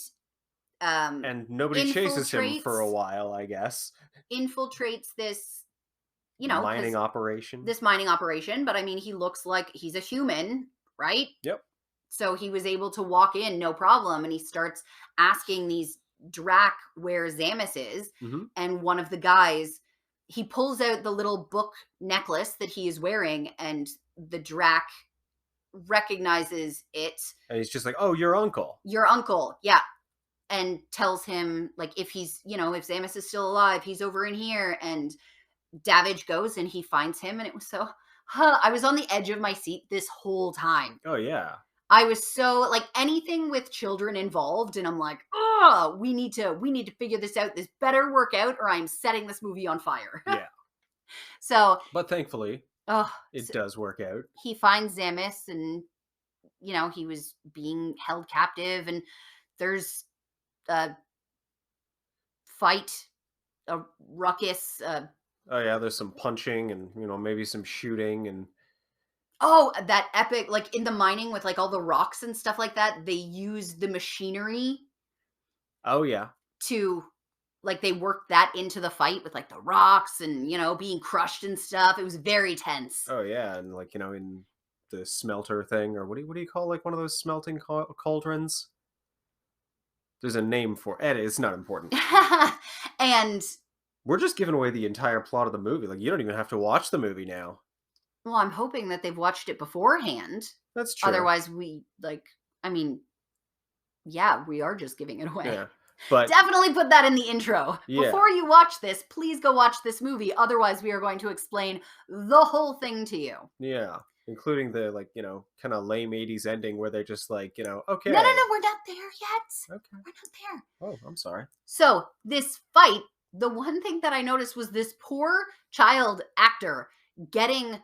um, And nobody chases him for a infiltrates while, I guess. infiltrates this, Mining because operation. this mining operation. But I mean, he looks like he's a human, right? Yep. So he was able to walk in no problem, and he starts asking these Drac where Zamus is, Hmm. and one of the guys he pulls out the little book necklace that he is wearing, and the Drac recognizes it. And he's just like, "Oh, your uncle." Your uncle, yeah, and tells him like if he's if Zamus is still alive, he's over in here. And Davidge goes and he finds him, and it was so. I was on the edge of my seat this whole time. Oh yeah. I was so like anything with children involved, and I'm like, oh, we need to figure this out. This better work out, or I'm setting this movie on fire. Yeah. So, But thankfully, oh, it so does work out. he finds Zamus, and he was being held captive, and there's a fight, a ruckus. Oh yeah, there's some punching and maybe some shooting and Oh, that epic, like in the mining with like all the rocks and stuff like that. They use the machinery oh yeah. to like they worked that into the fight with like the rocks and being crushed and stuff. It was very tense. Oh yeah, and like in the smelter thing, or what do you call like one of those smelting cauldrons? There's a name for it. It's not important. And We're just giving away the entire plot of the movie. Like you don't even have to watch the movie now. well, I'm hoping that they've watched it beforehand. That's true. Otherwise, I mean, yeah, we are just giving it away. Yeah, but Definitely put that in the intro. yeah, Before you watch this, please go watch this movie. Otherwise, we are going to explain the whole thing to you. yeah, including the like kind of lame '80s ending where they're just like No, no, okay, no, we're not there yet. okay. We're not there. Oh, I'm sorry. So, this fight, the one thing that I noticed was this poor child actor getting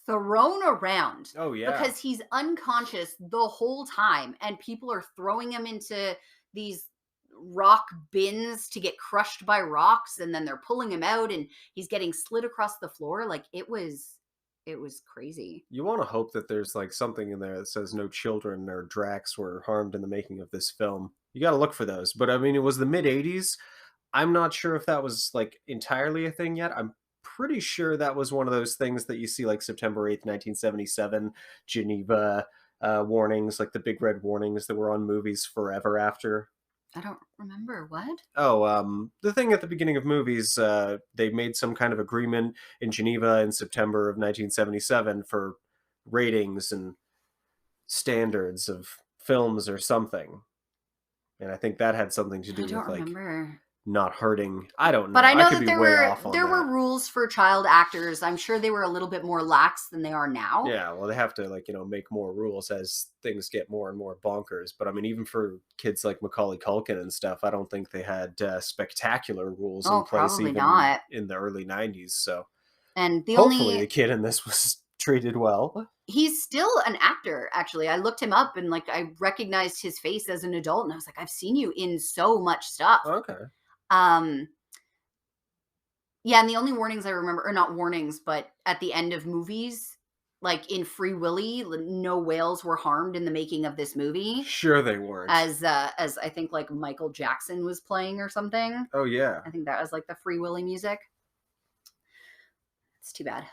thrown around Oh yeah. because he's unconscious the whole time, and people are throwing him into these rock bins to get crushed by rocks, and then they're pulling him out and he's getting slid across the floor. Like it was crazy. You want to hope that there's like something in there that says no children or Drax were harmed in the making of this film. You got to look for those. But I mean, it was the mid '80s. I'm not sure if that was like entirely a thing yet. I'm pretty sure that was one of those things that you see like September 8th, 1977, Geneva warnings, like the big red warnings that were on movies forever after. I don't remember. What? Oh, the thing at the beginning of movies, they made some kind of agreement in Geneva in September of 1977 for ratings and standards of films or something. And I think that had something to I do don't with like remember. not hurting. I don't But know. I I know could that be there way were off on there that. were rules for child actors. I'm sure they were a little bit more lax than they are now. Yeah, well, they have to like make more rules as things get more and more bonkers. But I mean, even for kids like Macaulay Culkin and stuff, I don't think they had spectacular rules in Oh, place probably even not. in the early '90s. So And the hopefully, the only kid in this was treated well. he's still an actor, actually. I looked him up and like I recognized his face as an adult and I was like, I've seen you in so much stuff. Okay, Um yeah, and the only warnings I remember, or not warnings, but at the end of movies, like in Free Willy, no whales were harmed in the making of this movie. sure they weren't. As I think like Michael Jackson was playing or something. Oh yeah, I think that was like the Free Willy music. It's too bad.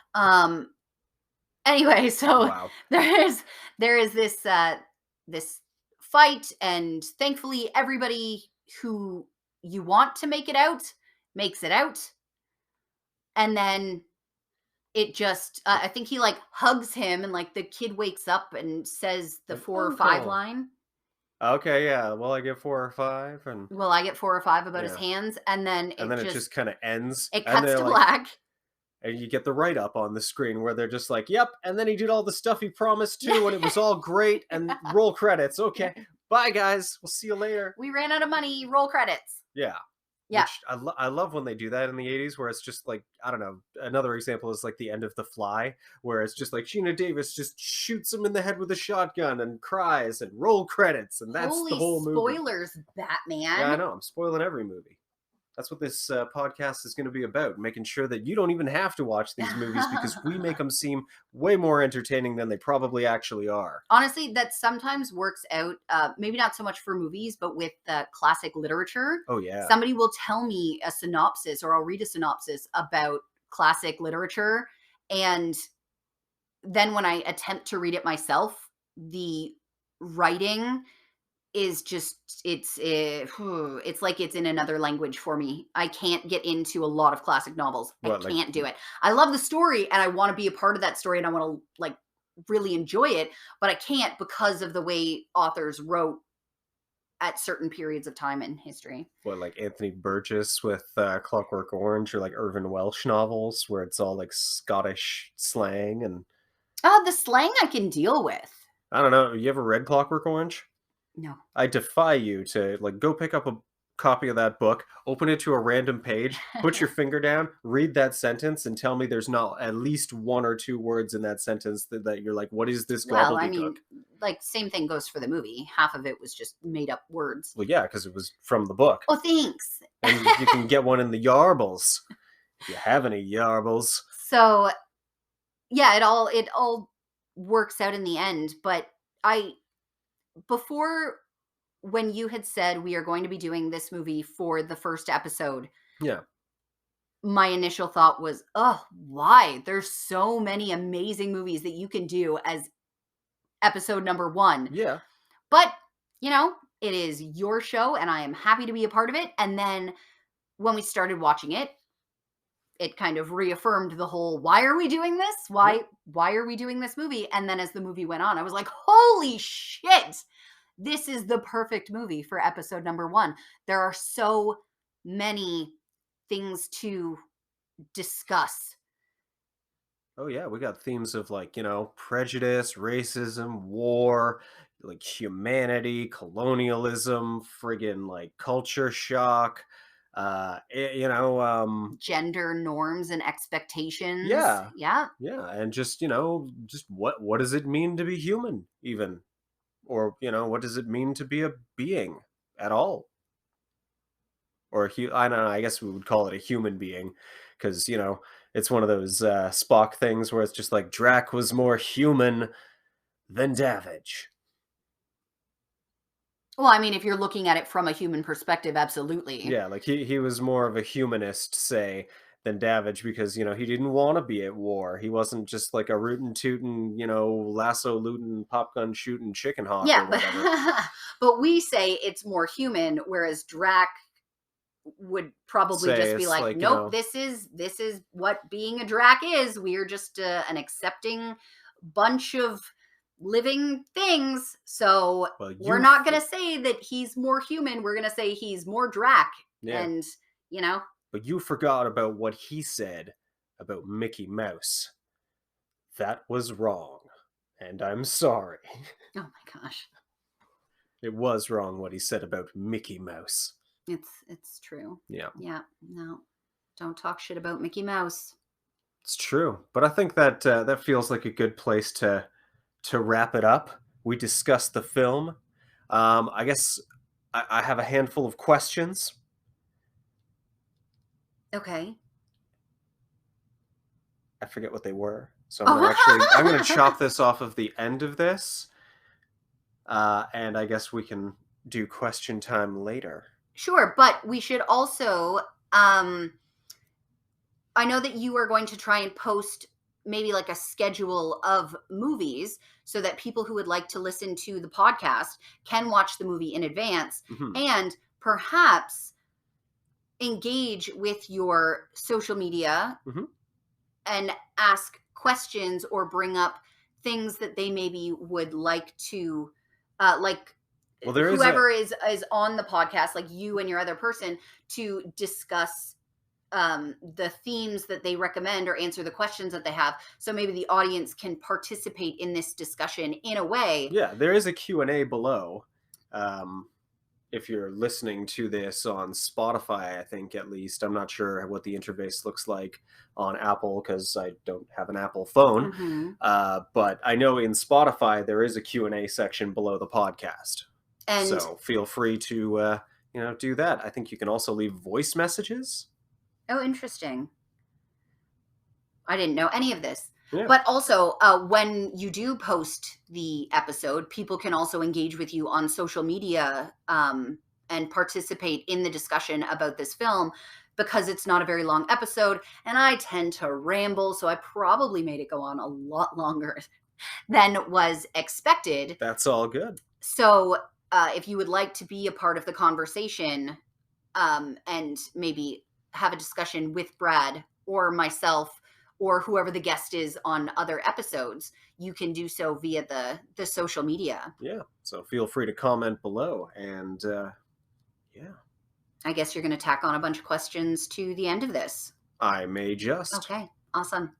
Anyway, so wow. there is there is this fight, and thankfully everybody who you want to make it out makes it out, and then it just I think he like hugs him, and like the kid wakes up and says the Like 4 or 5 uncle. line. Okay, yeah. Well, I get 4 or 5, and Well, I get 4 or 5 about his yeah, hands, and then and then it just kind of ends, it and cuts they're to like, black. and you get the write up on the screen where they're just like, "Yep," and then he did all the stuff he promised to, and it was all great, and roll credits. Okay, bye guys, we'll see you later. We ran out of money. Roll credits. Yeah, Yeah, which I love when they do that in the '80s, where it's just like I don't know. Another example is like the end of The Fly, where it's just like Sheena Davis just shoots him in the head with a shotgun and cries and roll credits, and that's the holy whole movie. spoilers, Yeah, I Batman. know. I'm spoiling every movie. That's what this podcast is going to be about, making sure that you don't even have to watch these movies because we make them seem way more entertaining than they probably actually are. Honestly, that sometimes works out, maybe not so much for movies, but with classic literature. Oh, yeah. Somebody will tell me a synopsis, or I'll read a synopsis about classic literature. And then when I attempt to read it myself, the writing is just, it's like it's in another language for me. I can't get into a lot of classic novels. I What, like, can't do it. I love the story and I want to be a part of that story and I want to like really enjoy it, but I can't because of the way authors wrote at certain periods of time in history. like Anthony Burgess with Clockwork Orange or like Irvin Welsh novels where it's all like Scottish slang and Oh, the slang I can deal with. I don't know. You ever read Clockwork Orange? No. I defy you to like go pick up a copy of that book, open it to a random page, put your finger down, read that sentence, and tell me there's not at least 1 or 2 words in that sentence that you're like, what is this Well, I gobbledygook? mean, like same thing goes for the movie. Half of it was just made up words. Well, yeah, because it was from the book, Oh, thanks. and you can get one in the yarbles if you have any yarbles. So yeah, it all works out in the end. But I before when you had said we are going to be doing this movie for the first episode, Yeah, my initial thought was, oh, why? There's so many amazing movies that you can do as episode number one. yeah. But, you know, it is your show and I am happy to be a part of it. And then when we started watching it, it kind of reaffirmed the whole why are we doing this? Yep. Why are we doing this movie? And then as the movie went on, I was like, holy shit. This is the perfect movie for episode number 1. There are so many things to discuss. Oh yeah, we got themes of like, prejudice, racism, war, like humanity, colonialism, friggin' like culture shock. Gender norms and expectations. Yeah. Yeah. Yeah, and just what does it mean to be human even? Or, what does it mean to be a being at all? Or I don't know, I guess we would call it a human being because, it's one of those Spock things where it's just like Drac was more human than Davidge. Well, I mean, if you're looking at it from a human perspective, absolutely. Yeah, like he was more of a humanist, say, than Davidge because, he didn't want to be at war. He wasn't just like a rootin' tootin', lasso lootin', pop gun shooting chicken hawk Yeah, or whatever. but we say it's more human, whereas Drac would probably Say just be it's like, like, nope, this is what being a Drac is. We're just an accepting bunch of living things. So well, we're not going to say that he's more human. We're going to say he's more Drac. yeah, And, you know, but you forgot about what he said about Mickey Mouse. That was wrong, and I'm sorry. oh my gosh, It was wrong what he said about Mickey Mouse. it's true. Yeah, Yeah, no, don't talk shit about Mickey Mouse. it's true. But I think that that feels like a good place to wrap it up. We discussed the film. I guess I have a handful of questions. Okay. I forget what they were, so I'm gonna chop this off of the end of this, and I guess we can do question time later. Sure, but we should also I know that you are going to try and post maybe like a schedule of movies so that people who would like to listen to the podcast can watch the movie in advance Mhm. and perhaps engage with your social media Mhm. and ask questions or bring up things that they maybe would like to like Well, there is a whoever is on the podcast, like you and your other person, to discuss the themes that they recommend or answer the questions that they have, so maybe the audience can participate in this discussion in a way. yeah, there is a Q&A below. Um, if you're listening to this on Spotify, I think at least. I'm not sure what the interface looks like on Apple because I don't have an Apple phone. Hmm. But I know in Spotify there is a Q&A section below the podcast. And So feel free to do that. I think you can also leave voice messages. oh, interesting. I didn't know any of this. Yeah. But also, when you do post the episode, people can also engage with you on social media and participate in the discussion about this film because it's not a very long episode. And I tend to ramble, so I probably made it go on a lot longer than was expected. That's all good. So, if you would like to be a part of the conversation and maybe have a discussion with Brad or myself or whoever the guest is on other episodes, you can do so via the social media. Yeah. So feel free to comment below. And yeah, I guess you're going to tack on a bunch of questions to the end of this. I may just. Okay, awesome.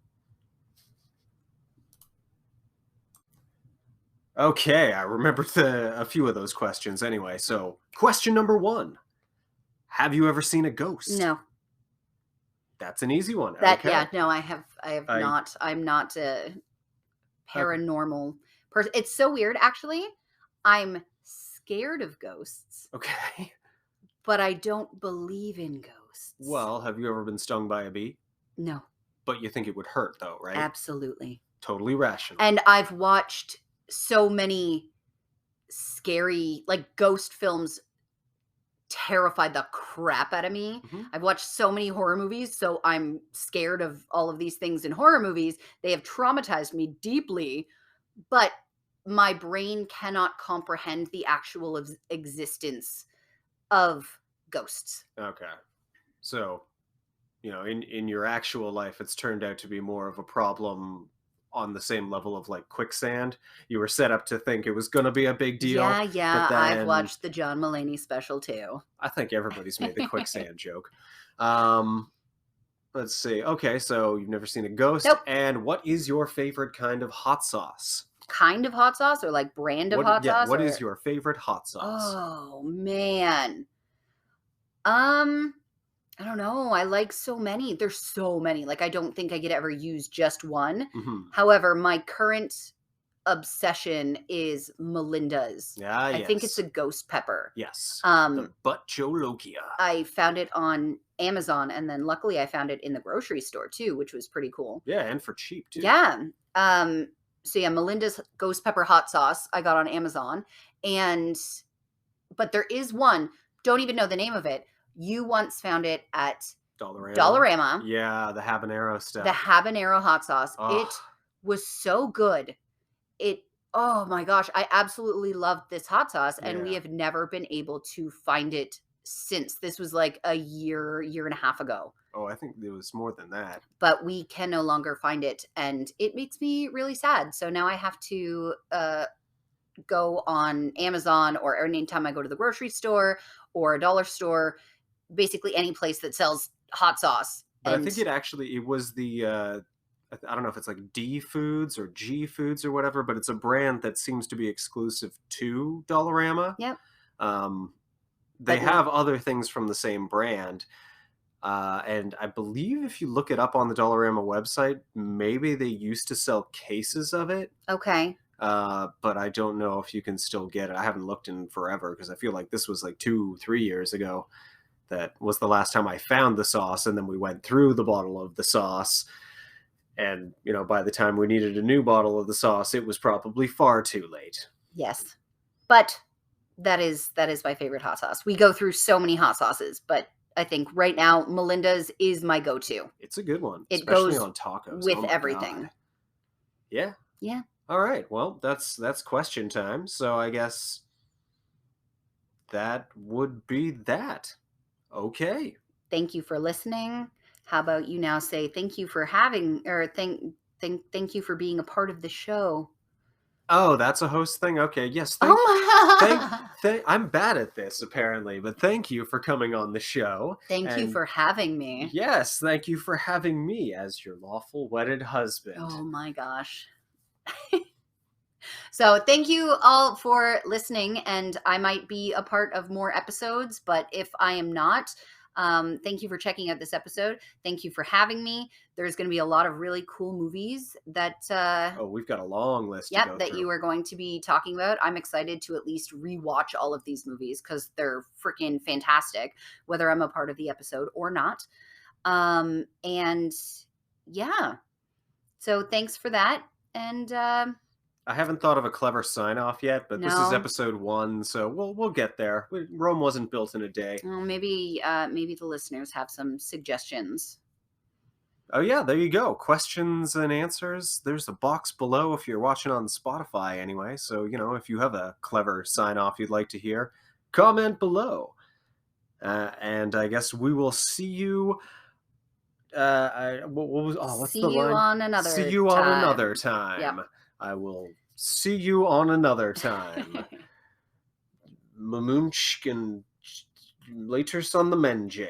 Okay, I remembered a few of those questions anyway. So, question number 1. Have you ever seen a ghost? No, That's an easy one. that Okay. yeah, no, I have I not. I'm not a paranormal person. It's so weird, actually. I'm scared of ghosts, okay. but I don't believe in ghosts. Well, have you ever been stung by a bee? No, But you think it would hurt though, right? absolutely. Totally rational. And I've watched so many scary, like, ghost films terrified the crap out of me. Mhm. I've watched so many horror movies, so I'm scared of all of these things in horror movies. They have traumatized me deeply, but my brain cannot comprehend the actual existence of ghosts. Okay. So, in your actual life it's turned out to be more of a problem on the same level of like quicksand. You were set up to think it was going to be a big deal, Yeah, but yeah, I've then watched the John Mulaney special too. I think everybody's made the quicksand joke. Um, let's see. Okay, so you've never seen a ghost. Nope. And what is your favorite kind of hot sauce? Kind of hot sauce or like brand of hot sauce? What or... is your favorite hot sauce? Oh man. I don't know. I like so many. There's so many. Like, I don't think I could ever use just one. Hmm. However, my current obsession is Melinda's. Ah, I think it's yes. a ghost pepper. Yes. The Um, Butcholokia. I found it on Amazon, and then luckily I found it in the grocery store too, which was pretty cool. Yeah, and for cheap too. Yeah. So yeah, Melinda's ghost pepper hot sauce I got on Amazon, but there is one. Don't even know the name of it. You once found it at Dollarama. Dollarama, Yeah, the habanero the stuff. habanero hot sauce. Oh, It was so good. It Oh my gosh, I absolutely loved this hot sauce, and we yeah. have never been able to find it since. This was like a year and a half ago. Oh, I think it was more than that. But we can no longer find it, and it makes me really sad. So now I have to go on Amazon, or anytime I go to the grocery store or a dollar store, basically any place that sells hot sauce. But I And think it was the I don't know if it's like D Foods or G Foods or whatever, but it's a brand that seems to be exclusive to Dollarama. yep, Um, they but no, have other things from the same brand. And I believe if you look it up on the Dollarama website, maybe they used to sell cases of it. okay, But I don't know if you can still get it. I haven't looked in forever because I feel like this was like 2, 3 years ago. That was the last time I found the sauce, and then we went through the bottle of the sauce. And, by the time we needed a new bottle of the sauce, it was probably far too late. yes, but that is my favorite hot sauce. We go through so many hot sauces, but I think right now Melinda's is my go-to. It's a good one, It especially goes on tacos. with Oh my God. everything. Yeah. Yeah. All right. Well, that's question time. So I guess that would be that. Okay. Thank you for listening. How about you now say thank you for having, or thank you for being a part of the show. Oh, that's a host thing? Okay. Yes, thank Oh I'm bad at this apparently, but thank you for coming on the show. Thank you And for having me. yes, thank you for having me as your lawful wedded husband. Oh my gosh. So thank you all for listening, and I might be a part of more episodes, but if I am not, thank you for checking out this episode. Thank you for having me. There's going to be a lot of really cool movies that Oh, we've got a long list to yep, go that through. you are going to be talking about. I'm excited to at least rewatch all of these movies because they're freaking fantastic, whether I'm a part of the episode or not. And yeah, so thanks for that. And I haven't thought of a clever sign off yet, but this is no, episode 1, so we'll get there. Rome wasn't built in a day. well, maybe maybe the listeners have some suggestions. Oh yeah, there you go. Questions and answers. There's a box below if you're watching on Spotify anyway. So, if you have a clever sign off you'd like to hear, comment below. And I guess we will see you. What was? Oh, what's the See you line? on See another you on another time. Yep. time. I will see you on another time. Mamunch and later on the Menjay.